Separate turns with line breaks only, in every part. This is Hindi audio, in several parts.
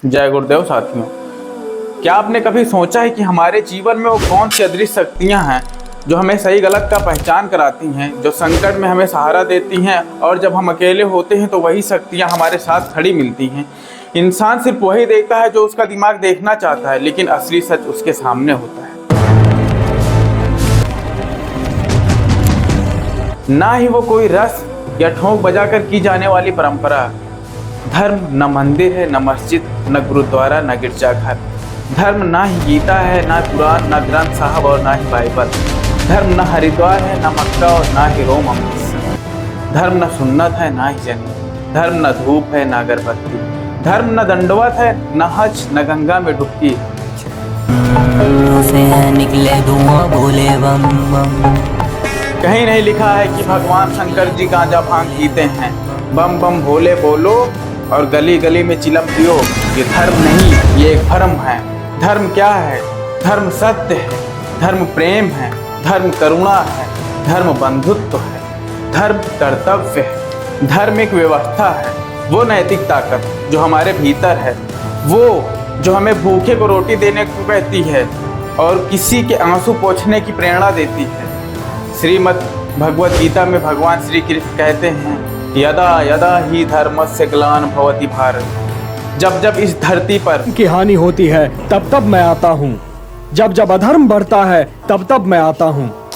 जय गुरुदेव साथियों। क्या आपने कभी सोचा है कि हमारे जीवन में वो कौन सी अदृश्य शक्तियाँ हैं जो हमें सही गलत का पहचान कराती हैं, जो संकट में हमें सहारा देती हैं और जब हम अकेले होते हैं तो वही शक्तियाँ हमारे साथ खड़ी मिलती हैं। इंसान सिर्फ वही देखता है जो उसका दिमाग देखना चाहता है, लेकिन असली सच उसके सामने होता है। ना ही वो कोई रस या ठोंक बजाकर की जाने वाली परंपरा। धर्म न मंदिर है, न मस्जिद, न गुरुद्वारा, न गिरजाघर। धर्म ना ही गीता है, ना कुरान, ना ग्रंथ साहब और ना ही बाइबल। धर्म न हरिद्वार है, न मक्का और ना ही रोम अमृतसर। धर्म न सुन्नत है, ना ही जन्नत। धर्म न धूप है, ना अगरबत्ती। धर्म न दंडवत है, न हज, न गंगा में डुबकी।
निकले धुआं बोले बम बम।
कहीं नहीं लिखा है कि भगवान शंकर जी गांजा भांग पीते हैं। बम बम भोले बोलो और गली गली में चिलम पियो। ये धर्म नहीं, ये एक भ्रम है। धर्म क्या है? धर्म सत्य है, धर्म प्रेम है, धर्म करुणा है, धर्म बंधुत्व है, धर्म कर्तव्य है, धर्म एक व्यवस्था है। वो नैतिक ताकत जो हमारे भीतर है, वो जो हमें भूखे को रोटी देने को कहती है और किसी के आंसू पोंछने की प्रेरणा देती है। श्रीमद् भगवद गीता में भगवान श्री कृष्ण कहते हैं, यदा यदा ही धर्मस्य ग्लान भवति भारत। जब जब इस धरती पर
की हानि होती है तब तब मैं आता हूँ, जब जब अधर्म बढ़ता है तब तब मैं आता हूँ।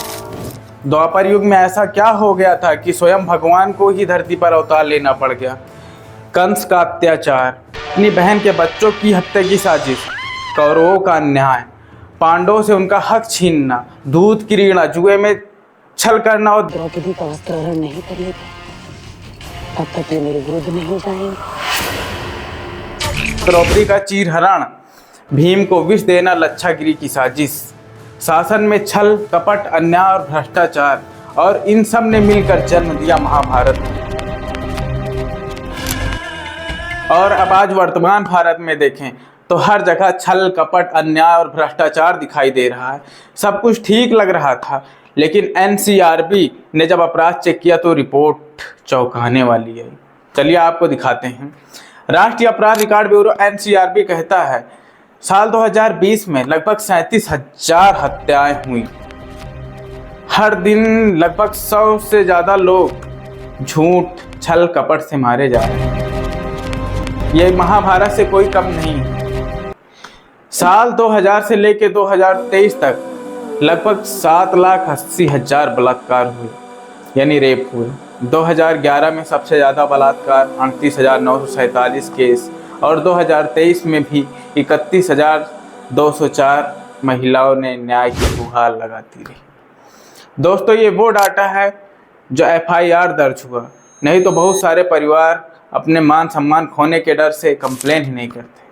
द्वापर युग में ऐसा क्या हो गया था कि स्वयं भगवान को ही धरती पर अवतार लेना पड़ गया। कंस का अत्याचार, अपनी बहन के बच्चों की हत्या की साजिश, कौरवों का अन्याय, पांडवों से उनका हक छीनना, दूध की ऋणा, जुए में छल करना और
द्रौपदी का वस्त्रहरण नहीं करेंगे तब तक ये मेरे विरुद्ध नहीं जाएंगे।
द्रौपदी का चीरहरण, भीम को विष देना, लच्छागिरी की साजिश, शासन में छल कपट अन्याय और भ्रष्टाचार, और इन सब ने मिलकर जन्म दिया महाभारत। और अब आज वर्तमान भारत में देखें तो हर जगह छल कपट अन्याय और भ्रष्टाचार दिखाई दे रहा है। सब कुछ ठीक लग रहा था, लेकिन एनसीआरबी ने जब अपराध चेक किया तो रिपोर्ट चौंकाने वाली है। चलिए आपको दिखाते हैं। राष्ट्रीय अपराध रिकॉर्ड ब्यूरो एनसीआरबी कहता है साल 2020 में लगभग 37,000 हत्याएं हुई। हर दिन लगभग 100 से ज़्यादा लोग झूठ छल कपट से मारे जा रहे हैं। ये महाभारत से कोई कम नहीं है। साल 2000 से लेकर 2023 तक लगभग 7,80,000 बलात्कार हुए, यानी रेप हुए। 2011 में सबसे ज़्यादा बलात्कार 38,947 केस, और 2023 में भी 31,204 महिलाओं ने न्याय की गुहार लगाती रही। दोस्तों, ये वो डाटा है जो FIR दर्ज हुआ, नहीं तो बहुत सारे परिवार अपने मान सम्मान खोने के डर से कंप्लेन ही नहीं करते,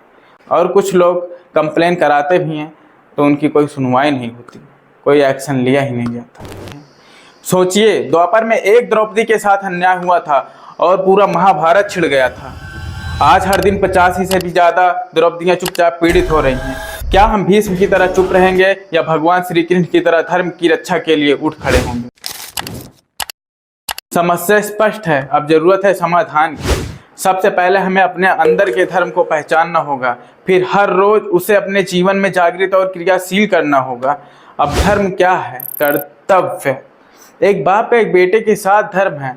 और कुछ लोग कंप्लेन कराते भी हैं तो उनकी कोई सुनवाई नहीं होती, कोई एक्शन लिया ही नहीं जाता। सोचिए, द्वापर में एक द्रौपदी के साथ अन्याय हुआ था और पूरा महाभारत छिड़ गया था। आज हर दिन 85 से भी ज़्यादा द्रौपदियाँ चुपचाप पीड़ित हो रही हैं। क्या हम भीष्म की तरह चुप रहेंगे या भगवान श्री कृष्ण की तरह धर्म की रक्षा के लिए उठ खड़े होंगे? समस्या स्पष्ट है, अब जरूरत है समाधान की। सबसे पहले हमें अपने अंदर के धर्म को पहचानना होगा, फिर हर रोज उसे अपने जीवन में जागृत और क्रियाशील करना होगा। अब धर्म क्या है? कर्तव्य। एक बाप एक बेटे के साथ धर्म है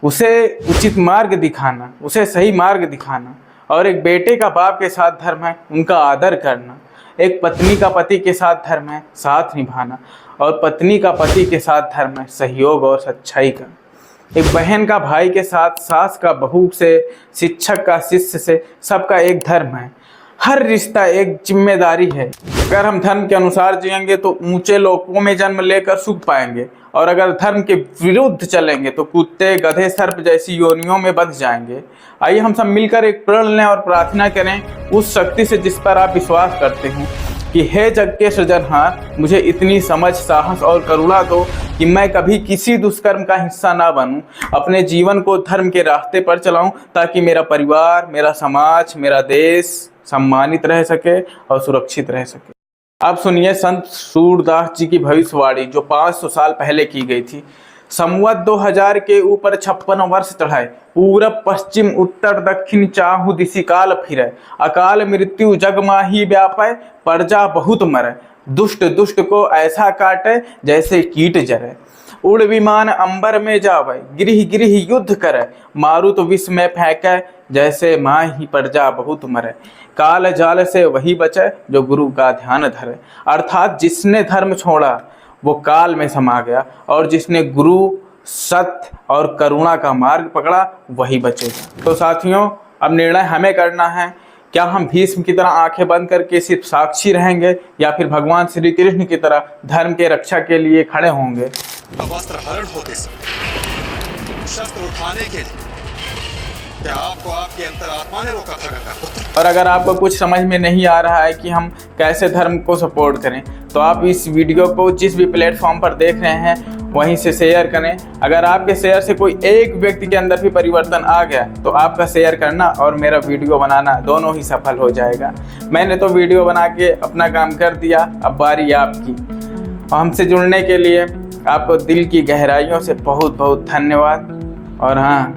उसे उचित मार्ग दिखाना, उसे सही मार्ग दिखाना, और एक बेटे का बाप के साथ धर्म है उनका आदर करना। एक पत्नी का पति के साथ धर्म है साथ निभाना, और पत्नी का पति के साथ धर्म है सहयोग और सच्चाई का। एक बहन का भाई के साथ, सास का बहू से, शिक्षक का शिष्य से, सबका एक धर्म है। हर रिश्ता एक जिम्मेदारी है। अगर हम धर्म के अनुसार जिएंगे तो ऊंचे लोकों में जन्म लेकर सुख पाएंगे, और अगर धर्म के विरुद्ध चलेंगे तो कुत्ते गधे सर्प जैसी योनियों में बंध जाएंगे। आइए हम सब मिलकर एक प्रण लें और प्रार्थना करें उस शक्ति से जिस पर आप विश्वास करते हो कि हे जग के सृजनहार, मुझे इतनी समझ, साहस और करुणा दो कि मैं कभी किसी दुष्कर्म का हिस्सा ना बनूं। अपने जीवन को धर्म के रास्ते पर चलाऊं ताकि मेरा परिवार, मेरा समाज, मेरा देश सम्मानित रह सके और सुरक्षित रह सके। अब सुनिए संत सूरदास जी की भविष्यवाणी जो 500 साल पहले की गई थी। संवत 2000 के ऊपर 56 वर्ष चढ़ाए, पूरब पश्चिम उत्तर दक्षिण चाहु दिशि काल फिरे, अकाल मृत्यु जग माही व्यापै, प्रजा बहुत मरे, दुष्ट दुष्ट को ऐसा काटे जैसे कीट जरे, उड़ विमान अंबर में जावे, गृह गृह युद्ध करे, मारुत विष में फेंके, जैसे माही प्रजा बहुत मरे, काल जाल से वही बचे जो गुरु का ध्यान धरे। अर्थात जिसने धर्म छोड़ा वो काल में समा गया, और जिसने गुरु सत्य और करुणा का मार्ग पकड़ा वही बचेगा। तो साथियों, अब निर्णय हमें करना है, क्या हम भीष्म की तरह आंखें बंद करके सिर्फ साक्षी रहेंगे, या फिर भगवान श्री कृष्ण की तरह धर्म के रक्षा के लिए खड़े होंगे।
वस्त्र हरण होते समय शस्त्र उठाने के लिए क्या आपको आपकी अंतरात्मा ने रोका था गंगा?
और अगर आपको कुछ समझ में नहीं आ रहा है कि हम कैसे धर्म को सपोर्ट करें, तो आप इस वीडियो को जिस भी प्लेटफॉर्म पर देख रहे हैं वहीं से शेयर करें। अगर आपके शेयर से कोई एक व्यक्ति के अंदर भी परिवर्तन आ गया तो आपका शेयर करना और मेरा वीडियो बनाना दोनों ही सफल हो जाएगा। मैंने तो वीडियो बना के अपना काम कर दिया, अब बारी आपकी। हमसे जुड़ने के लिए आपको दिल की गहराइयों से बहुत बहुत धन्यवाद। और हाँ,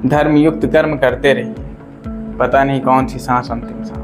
धर्मयुक्त कर्म करते रहिए। पता नहीं कौन सी सांस अंतिम सांस।